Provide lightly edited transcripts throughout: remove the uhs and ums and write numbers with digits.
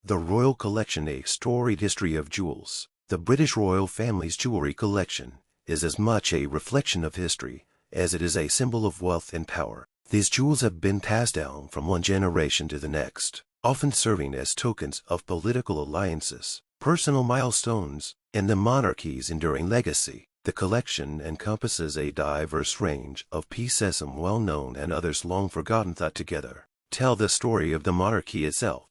The Royal Collection: A Storied History of Jewels. The British royal family's jewelry collection is as much a reflection of history as it is a symbol of wealth and power. These jewels have been passed down from one generation to the next, often serving as tokens of political alliances, personal milestones, and the monarchy's enduring legacy. The collection encompasses a diverse range of pieces, some well-known and others long forgotten, that together tell the story of the monarchy itself.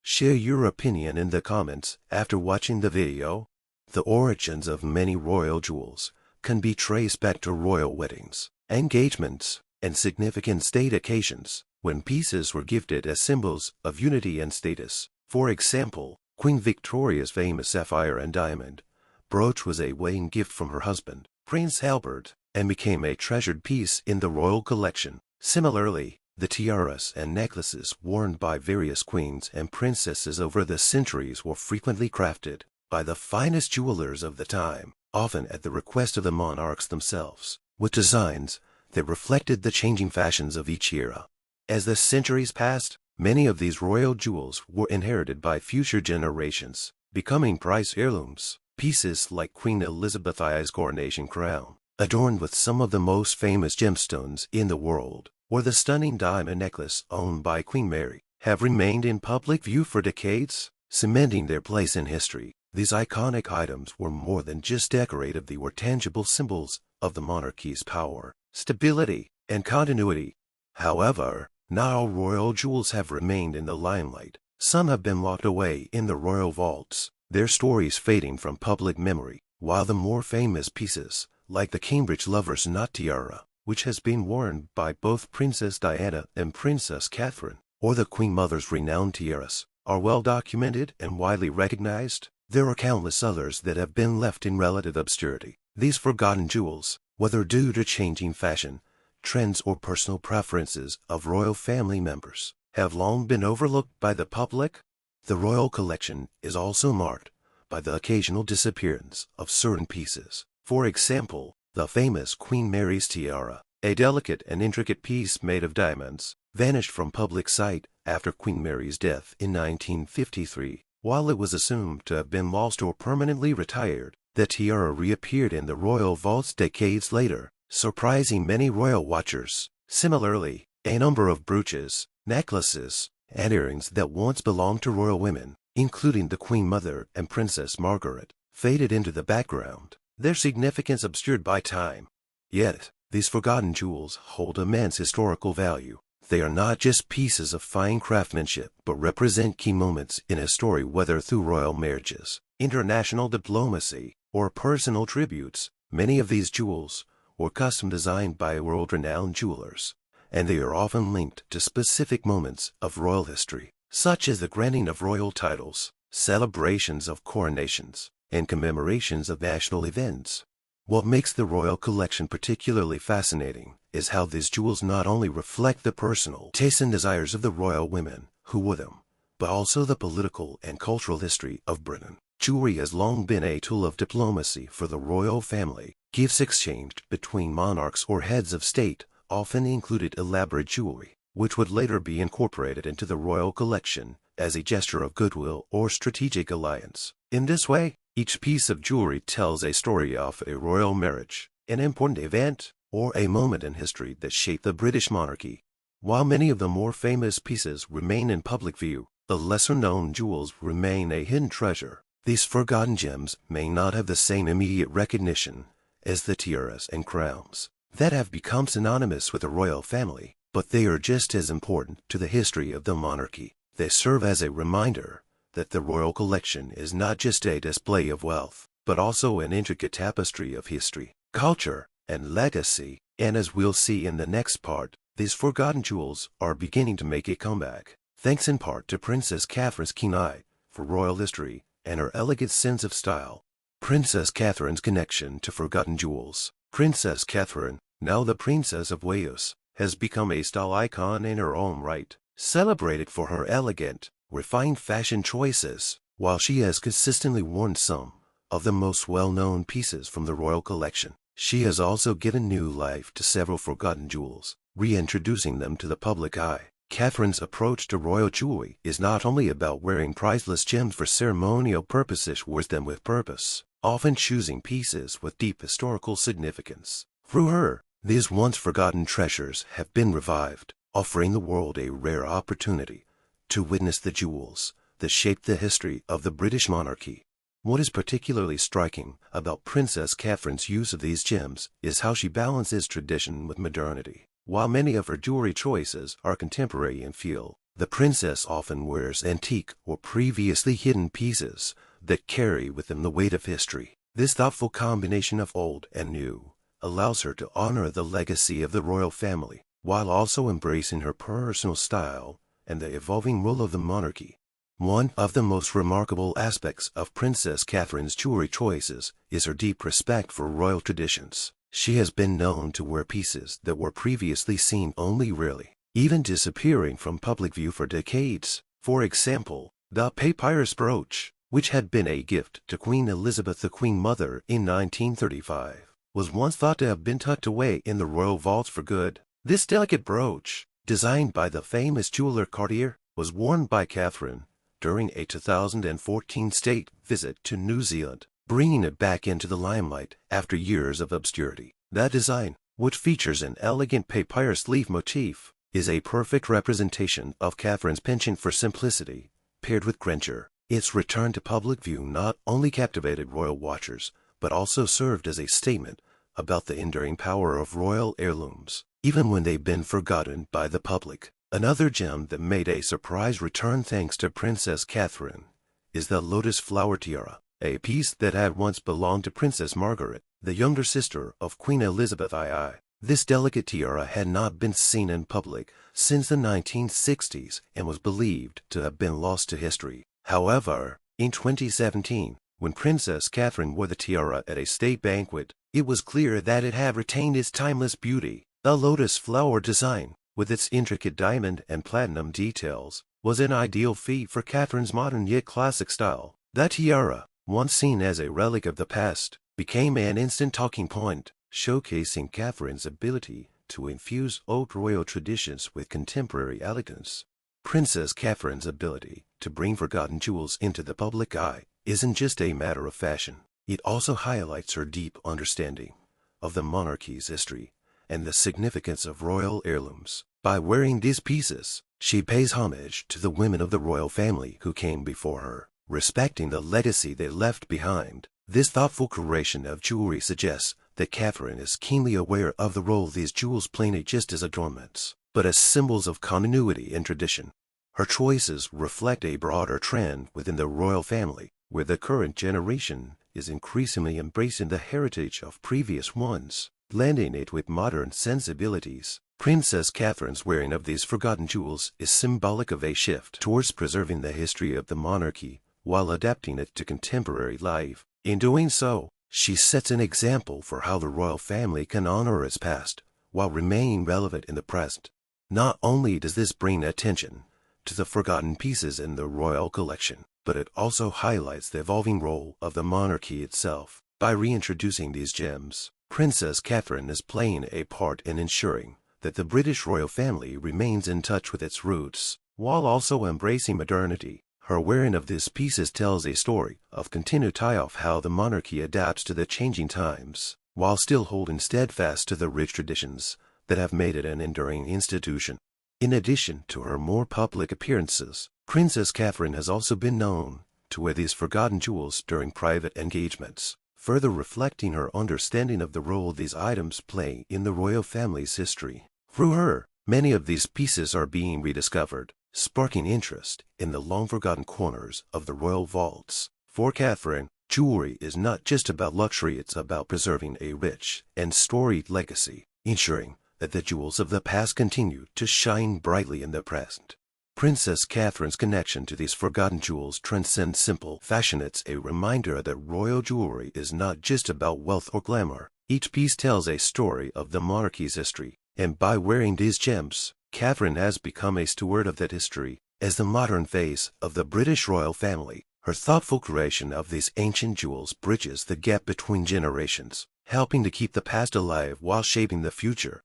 Share your opinion in the comments after watching the video. The origins of many royal jewels can be traced back to royal weddings, engagements, and significant state occasions, when pieces were gifted as symbols of unity and status. For example, Queen Victoria's famous sapphire and diamond brooch was a wedding gift from her husband, Prince Albert, and became a treasured piece in the royal collection. Similarly, the tiaras and necklaces worn by various queens and princesses over the centuries were frequently crafted by the finest jewelers of the time, often at the request of the monarchs themselves, with designs that reflected the changing fashions of each era. As the centuries passed, many of these royal jewels were inherited by future generations, becoming prized heirlooms. Pieces like Queen Elizabeth I's coronation crown, adorned with some of the most famous gemstones in the world, or the stunning diamond necklace owned by Queen Mary, have remained in public view for decades, cementing their place in history. These iconic items were more than just decorative; they were tangible symbols of the monarchy's power, stability, and continuity. However, not all royal jewels have remained in the limelight. Some have been locked away in the royal vaults, their stories fading from public memory, while the more famous pieces, like the Cambridge Lover's Knot tiara, which has been worn by both Princess Diana and Princess Catherine, or the Queen Mother's renowned tiaras, are well documented and widely recognized, there are countless others that have been left in relative obscurity. These forgotten jewels, whether due to changing fashion, trends, or personal preferences of royal family members, have long been overlooked by the public. The royal collection is also marked by the occasional disappearance of certain pieces. For example, the famous Queen Mary's tiara, a delicate and intricate piece made of diamonds, vanished from public sight after Queen Mary's death in 1953. While it was assumed to have been lost or permanently retired, the tiara reappeared in the royal vaults decades later, surprising many royal watchers. Similarly, a number of brooches, necklaces, and earrings that once belonged to royal women, including the Queen Mother and Princess Margaret, faded into the background, their significance obscured by time. Yet, these forgotten jewels hold immense historical value. They are not just pieces of fine craftsmanship, but represent key moments in a story, whether through royal marriages, international diplomacy, or personal tributes. Many of these jewels were custom designed by world-renowned jewelers, and they are often linked to specific moments of royal history, such as the granting of royal titles, celebrations of coronations, and commemorations of national events. What makes the royal collection particularly fascinating is how these jewels not only reflect the personal tastes and desires of the royal women who wore them, but also the political and cultural history of Britain. Jewelry has long been a tool of diplomacy for the royal family. Gifts exchanged between monarchs or heads of state often included elaborate jewelry, which would later be incorporated into the royal collection as a gesture of goodwill or strategic alliance. In this way, each piece of jewelry tells a story of a royal marriage, an important event, or a moment in history that shaped the British monarchy. While many of the more famous pieces remain in public view, the lesser-known jewels remain a hidden treasure. These forgotten gems may not have the same immediate recognition as the tiaras and crowns that have become synonymous with the royal family, but they are just as important to the history of the monarchy. They serve as a reminder that the royal collection is not just a display of wealth, but also an intricate tapestry of history, culture, and legacy. And as we'll see in the next part, these forgotten jewels are beginning to make a comeback, thanks in part to Princess Catherine's keen eye for royal history and her elegant sense of style. Princess Catherine's connection to forgotten jewels. Princess Catherine, now the Princess of Wales, has become a style icon in her own right, celebrated for her elegant, refined fashion choices. While she has consistently worn some of the most well-known pieces from the royal collection, she has also given new life to several forgotten jewels, reintroducing them to the public eye. Catherine's approach to royal jewelry is not only about wearing priceless gems for ceremonial purposes, wears them with purpose, often choosing pieces with deep historical significance. Through her, these once forgotten treasures have been revived, offering the world a rare opportunity to witness the jewels that shaped the history of the British monarchy. What is particularly striking about Princess Catherine's use of these gems is how she balances tradition with modernity. While many of her jewelry choices are contemporary in feel, the princess often wears antique or previously hidden pieces that carry with them the weight of history. This thoughtful combination of old and new allows her to honor the legacy of the royal family, while also embracing her personal style and the evolving role of the monarchy. One of the most remarkable aspects of Princess Catherine's jewelry choices is her deep respect for royal traditions. She has been known to wear pieces that were previously seen only rarely, even disappearing from public view for decades. For example, the papyrus brooch, which had been a gift to Queen Elizabeth, the Queen Mother, in 1935, was once thought to have been tucked away in the royal vaults for good. This delicate brooch, designed by the famous jeweler Cartier, was worn by Catherine during a 2014 state visit to New Zealand, bringing it back into the limelight after years of obscurity. That design, which features an elegant papyrus leaf motif, is a perfect representation of Catherine's penchant for simplicity, paired with grandeur. Its return to public view not only captivated royal watchers, but also served as a statement about the enduring power of royal heirlooms, even when they've been forgotten by the public. Another gem that made a surprise return thanks to Princess Catherine is the lotus flower tiara, a piece that had once belonged to Princess Margaret, the younger sister of Queen Elizabeth II. This delicate tiara had not been seen in public since the 1960s and was believed to have been lost to history. However, in 2017, when Princess Catherine wore the tiara at a state banquet, it was clear that it had retained its timeless beauty. The lotus flower design, with its intricate diamond and platinum details, was an ideal fit for Catherine's modern yet classic style. The tiara, once seen as a relic of the past, became an instant talking point, showcasing Catherine's ability to infuse old royal traditions with contemporary elegance. Princess Catherine's ability to bring forgotten jewels into the public eye isn't just a matter of fashion. It also highlights her deep understanding of the monarchy's history and the significance of royal heirlooms. By wearing these pieces, she pays homage to the women of the royal family who came before her, respecting the legacy they left behind. This thoughtful curation of jewelry suggests that Catherine is keenly aware of the role these jewels play not just as adornments, but as symbols of continuity and tradition. Her choices reflect a broader trend within the royal family, where the current generation is increasingly embracing the heritage of previous ones, blending it with modern sensibilities. Princess Catherine's wearing of these forgotten jewels is symbolic of a shift towards preserving the history of the monarchy while adapting it to contemporary life. In doing so, she sets an example for how the royal family can honor its past while remaining relevant in the present. Not only does this bring attention to the forgotten pieces in the royal collection, but it also highlights the evolving role of the monarchy itself. By reintroducing these gems, Princess Catherine is playing a part in ensuring that the British royal family remains in touch with its roots, while also embracing modernity. Her wearing of these pieces tells a story of continuity of how the monarchy adapts to the changing times, while still holding steadfast to the rich traditions that have made it an enduring institution. In addition to her more public appearances, Princess Catherine has also been known to wear these forgotten jewels during private engagements, further reflecting her understanding of the role these items play in the royal family's history. Through her, many of these pieces are being rediscovered, sparking interest in the long-forgotten corners of the royal vaults. For Catherine, jewelry is not just about luxury, it's about preserving a rich and storied legacy, ensuring that the jewels of the past continue to shine brightly in the present. Princess Catherine's connection to these forgotten jewels transcends simple fashion. It's a reminder that royal jewelry is not just about wealth or glamour. Each piece tells a story of the monarchy's history, and by wearing these gems, Catherine has become a steward of that history. As the modern face of the British royal family, her thoughtful creation of these ancient jewels bridges the gap between generations, helping to keep the past alive while shaping the future.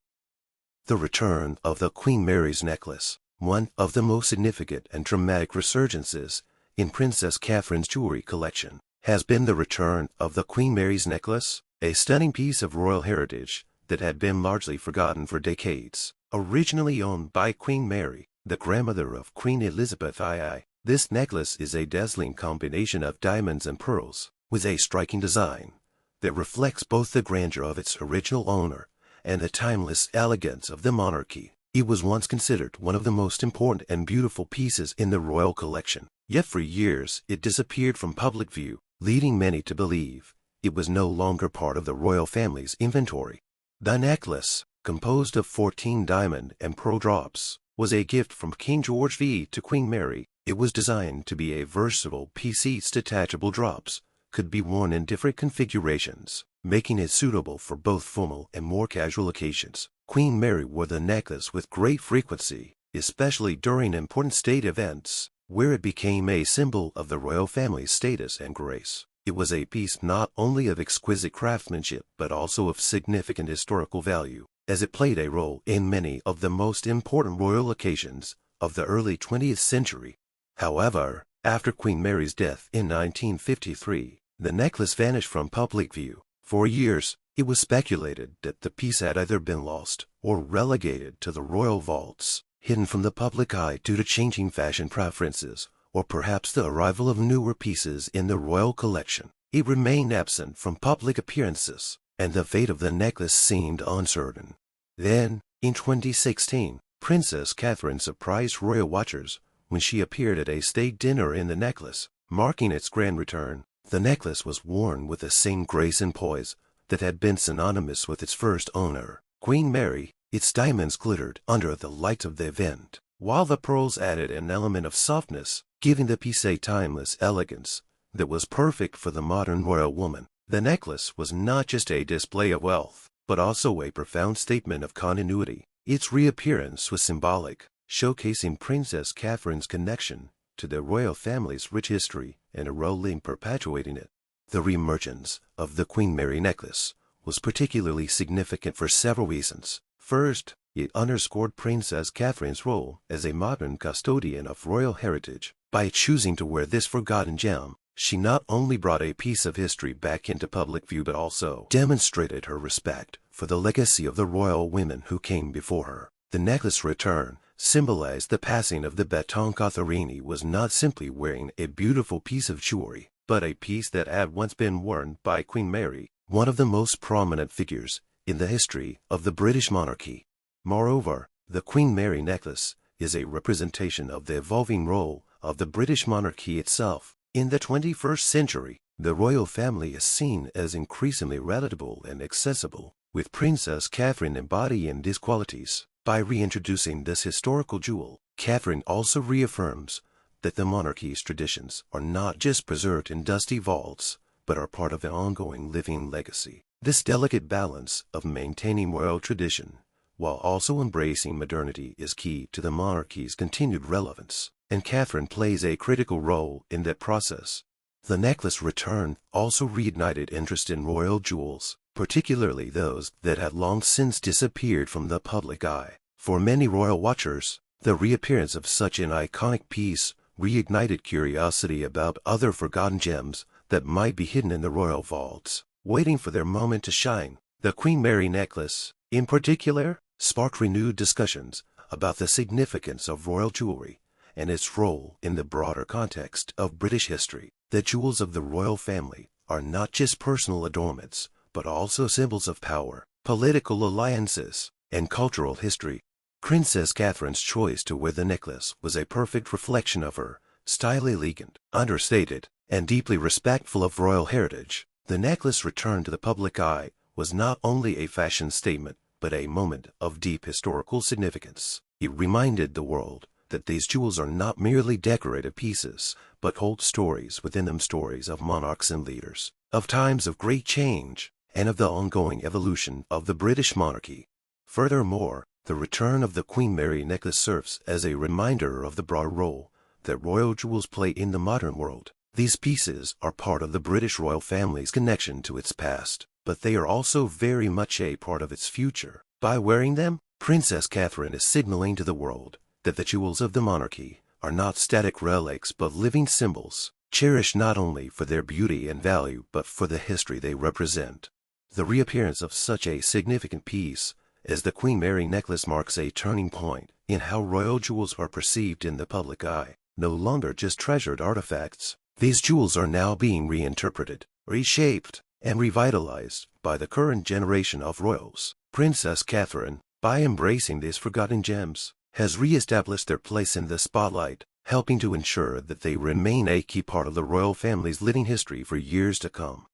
The return of the Queen Mary's necklace One of the most significant and dramatic resurgences in Princess Catherine's jewelry collection has been the return of the Queen Mary's necklace, a stunning piece of royal heritage that had been largely forgotten for decades. Originally owned by Queen Mary, the grandmother of Queen Elizabeth II, this necklace is a dazzling combination of diamonds and pearls, with a striking design that reflects both the grandeur of its original owner and the timeless elegance of the monarchy. It was once considered one of the most important and beautiful pieces in the royal collection, yet for years it disappeared from public view, leading many to believe it was no longer part of the royal family's inventory. The necklace, composed of 14 diamond and pearl drops, was a gift from King George V to Queen Mary. It was designed to be a versatile piece. Each detachable drops could be worn in different configurations, making it suitable for both formal and more casual occasions. Queen Mary wore the necklace with great frequency, especially during important state events, where it became a symbol of the royal family's status and grace. It was a piece not only of exquisite craftsmanship but also of significant historical value, as it played a role in many of the most important royal occasions of the early 20th century. However, after Queen Mary's death in 1953, the necklace vanished from public view. For years, it was speculated that the piece had either been lost or relegated to the royal vaults, hidden from the public eye due to changing fashion preferences, or perhaps the arrival of newer pieces in the royal collection. It remained absent from public appearances, and the fate of the necklace seemed uncertain. Then, in 2016, Princess Catherine surprised royal watchers when she appeared at a state dinner in the necklace, marking its grand return. The necklace was worn with the same grace and poise that had been synonymous with its first owner, Queen Mary. Its diamonds glittered under the light of the event, while the pearls added an element of softness, giving the piece a timeless elegance that was perfect for the modern royal woman. The necklace was not just a display of wealth, but also a profound statement of continuity. Its reappearance was symbolic, showcasing Princess Catherine's connection to the royal family's rich history and a role in perpetuating it. The reemergence of the Queen Mary necklace was particularly significant for several reasons. First, it underscored Princess Catherine's role as a modern custodian of royal heritage. By choosing to wear this forgotten gem, she not only brought a piece of history back into public view but also demonstrated her respect for the legacy of the royal women who came before her. The necklace return symbolized the passing of the baton. Catherine was not simply wearing a beautiful piece of jewelry, but a piece that had once been worn by Queen Mary, one of the most prominent figures in the history of the British monarchy. Moreover, the Queen Mary necklace is a representation of the evolving role of the British monarchy itself. In the 21st century, the royal family is seen as increasingly relatable and accessible, with Princess Catherine embodying these qualities. By reintroducing this historical jewel, Catherine also reaffirms that the monarchy's traditions are not just preserved in dusty vaults, but are part of an ongoing living legacy. This delicate balance of maintaining royal tradition while also embracing modernity is key to the monarchy's continued relevance, and Catherine plays a critical role in that process. The necklace return also reignited interest in royal jewels, particularly those that had long since disappeared from the public eye. For many royal watchers, the reappearance of such an iconic piece reignited curiosity about other forgotten gems that might be hidden in the royal vaults, waiting for their moment to shine. The Queen Mary necklace, in particular, sparked renewed discussions about the significance of royal jewelry and its role in the broader context of British history. The jewels of the royal family are not just personal adornments, but also symbols of power, political alliances, and cultural history. Princess Catherine's choice to wear the necklace was a perfect reflection of her style, elegant, understated, and deeply respectful of royal heritage. The necklace returned to the public eye was not only a fashion statement, but a moment of deep historical significance. It reminded the world that these jewels are not merely decorative pieces, but hold stories within them, stories of monarchs and leaders, of times of great change, and of the ongoing evolution of the British monarchy. Furthermore, the return of the Queen Mary necklace serves as a reminder of the broad role that royal jewels play in the modern world. These pieces are part of the British royal family's connection to its past, but they are also very much a part of its future. By wearing them, Princess Catherine is signaling to the world that the jewels of the monarchy are not static relics but living symbols, cherished not only for their beauty and value but for the history they represent. The reappearance of such a significant piece as the Queen Mary necklace marks a turning point in how royal jewels are perceived in the public eye. No longer just treasured artifacts, these jewels are now being reinterpreted, reshaped, and revitalized by the current generation of royals. Princess Catherine, by embracing these forgotten gems, has re-established their place in the spotlight, helping to ensure that they remain a key part of the royal family's living history for years to come.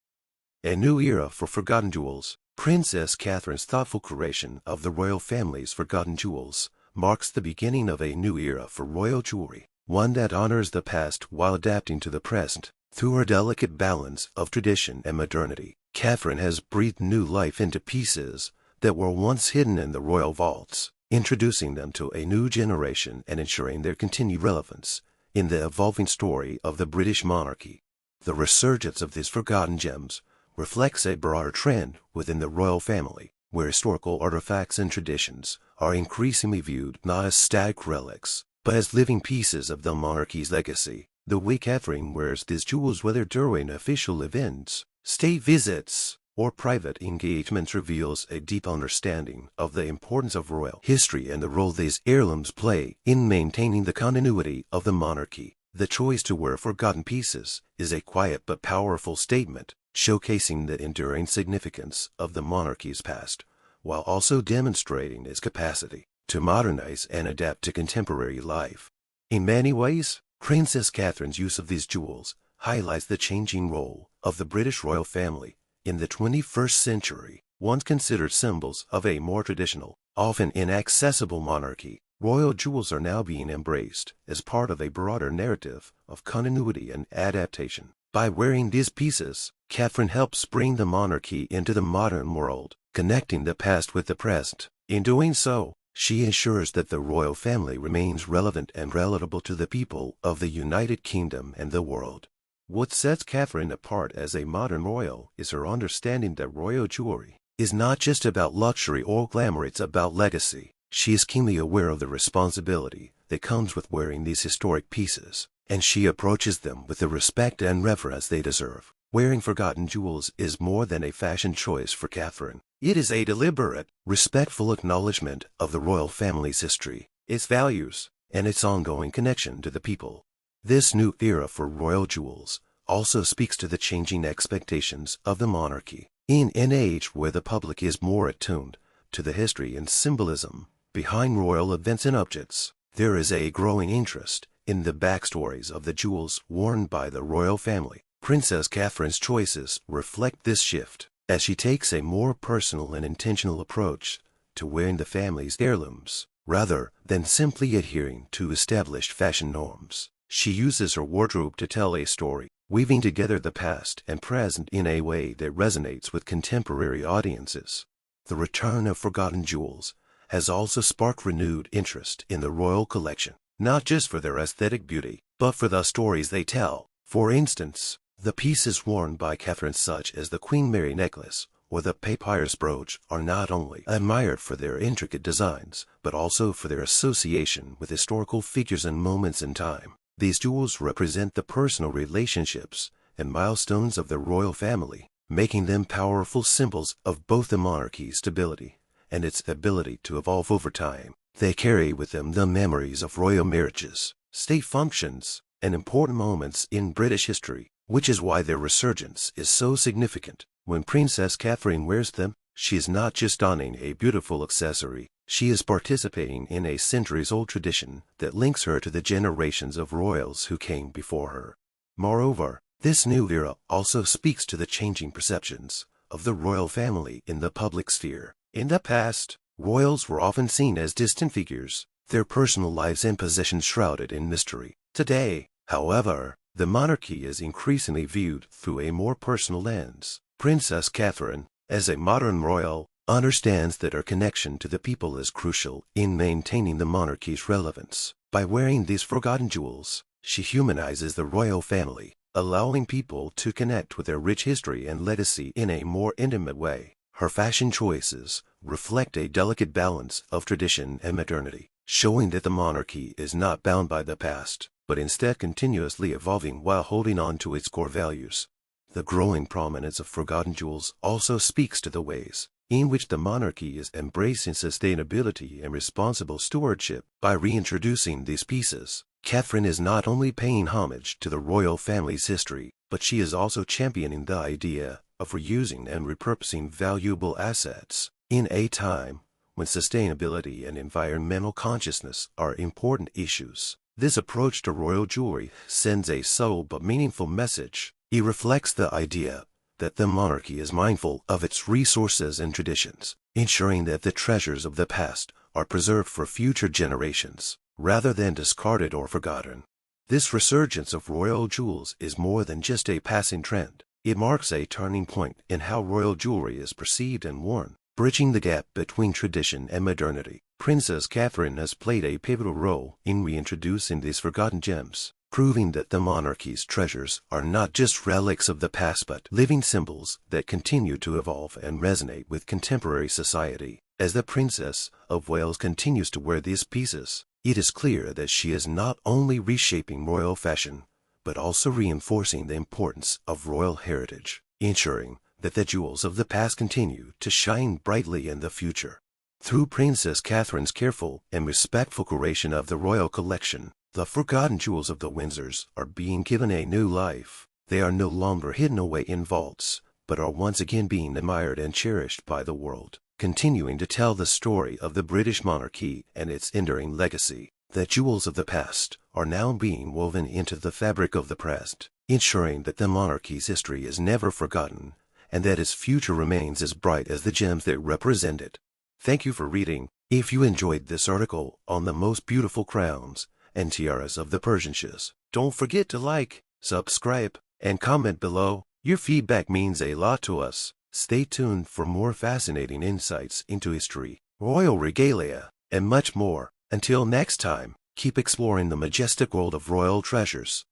A new era for forgotten jewels. Princess Catherine's thoughtful curation of the royal family's forgotten jewels marks the beginning of a new era for royal jewelry, one that honors the past while adapting to the present. Through her delicate balance of tradition and modernity, Catherine has breathed new life into pieces that were once hidden in the royal vaults, introducing them to a new generation and ensuring their continued relevance in the evolving story of the British monarchy. The resurgence of these forgotten gems reflects a broader trend within the royal family, where historical artifacts and traditions are increasingly viewed not as static relics, but as living pieces of the monarchy's legacy. The way Catherine wears these jewels, whether during official events, state visits, or private engagements, reveals a deep understanding of the importance of royal history and the role these heirlooms play in maintaining the continuity of the monarchy. The choice to wear forgotten pieces is a quiet but powerful statement, showcasing the enduring significance of the monarchy's past, while also demonstrating its capacity to modernize and adapt to contemporary life. In many ways, Princess Catherine's use of these jewels highlights the changing role of the British royal family in the 21st century. Once considered symbols of a more traditional, often inaccessible monarchy, royal jewels are now being embraced as part of a broader narrative of continuity and adaptation. By wearing these pieces, Catherine helps bring the monarchy into the modern world, connecting the past with the present. In doing so, she ensures that the royal family remains relevant and relatable to the people of the United Kingdom and the world. What sets Catherine apart as a modern royal is her understanding that royal jewelry is not just about luxury or glamour, it's about legacy. She is keenly aware of the responsibility that comes with wearing these historic pieces, and she approaches them with the respect and reverence they deserve. Wearing forgotten jewels is more than a fashion choice for Catherine. It is a deliberate, respectful acknowledgement of the royal family's history, its values, and its ongoing connection to the people. This new era for royal jewels also speaks to the changing expectations of the monarchy. In an age where the public is more attuned to the history and symbolism behind royal events and objects, there is a growing interest in the backstories of the jewels worn by the royal family. Princess Catherine's choices reflect this shift, as she takes a more personal and intentional approach to wearing the family's heirlooms, rather than simply adhering to established fashion norms. She uses her wardrobe to tell a story, weaving together the past and present in a way that resonates with contemporary audiences. The return of forgotten jewels has also sparked renewed interest in the royal collection, not just for their aesthetic beauty, but for the stories they tell. For instance, the pieces worn by Catherine, such as the Queen Mary necklace or the papyrus brooch, are not only admired for their intricate designs, but also for their association with historical figures and moments in time. These jewels represent the personal relationships and milestones of the royal family, making them powerful symbols of both the monarchy's stability and its ability to evolve over time. They carry with them the memories of royal marriages, state functions, and important moments in British history, which is why their resurgence is so significant. When Princess Catherine wears them, she is not just donning a beautiful accessory, she is participating in a centuries-old tradition that links her to the generations of royals who came before her. Moreover, this new era also speaks to the changing perceptions of the royal family in the public sphere. In the past, royals were often seen as distant figures, their personal lives and possessions shrouded in mystery. Today, however, the monarchy is increasingly viewed through a more personal lens. Princess Catherine, as a modern royal, understands that her connection to the people is crucial in maintaining the monarchy's relevance. By wearing these forgotten jewels, she humanizes the royal family, allowing people to connect with their rich history and legacy in a more intimate way. Her fashion choices reflect a delicate balance of tradition and modernity. showing that the monarchy is not bound by the past, but instead continuously evolving while holding on to its core values. The growing prominence of forgotten jewels also speaks to the ways in which the monarchy is embracing sustainability and responsible stewardship. By reintroducing these pieces, Catherine is not only paying homage to the royal family's history, but she is also championing the idea of reusing and repurposing valuable assets. In a time when sustainability and environmental consciousness are important issues, this approach to royal jewelry sends a subtle but meaningful message. It reflects the idea that the monarchy is mindful of its resources and traditions, ensuring that the treasures of the past are preserved for future generations, rather than discarded or forgotten. This resurgence of royal jewels is more than just a passing trend. It marks a turning point in how royal jewelry is perceived and worn, bridging the gap between tradition and modernity. Princess Catherine has played a pivotal role in reintroducing these forgotten gems, proving that the monarchy's treasures are not just relics of the past but living symbols that continue to evolve and resonate with contemporary society. As the Princess of Wales continues to wear these pieces, it is clear that she is not only reshaping royal fashion, but also reinforcing the importance of royal heritage, ensuring that the jewels of the past continue to shine brightly in the future. Through Princess Catherine's careful and respectful curation of the royal collection, the forgotten jewels of the Windsors are being given a new life. They are no longer hidden away in vaults, but are once again being admired and cherished by the world, continuing to tell the story of the British monarchy and its enduring legacy. The jewels of the past are now being woven into the fabric of the present, ensuring that the monarchy's history is never forgotten and that its future remains as bright as the gems that represent it. Thank you for reading. If you enjoyed this article on the most beautiful crowns and tiaras of the Persians, don't forget to like, subscribe, and comment below. Your feedback means a lot to us. Stay tuned for more fascinating insights into history, royal regalia, and much more. Until next time, keep exploring the majestic world of royal treasures.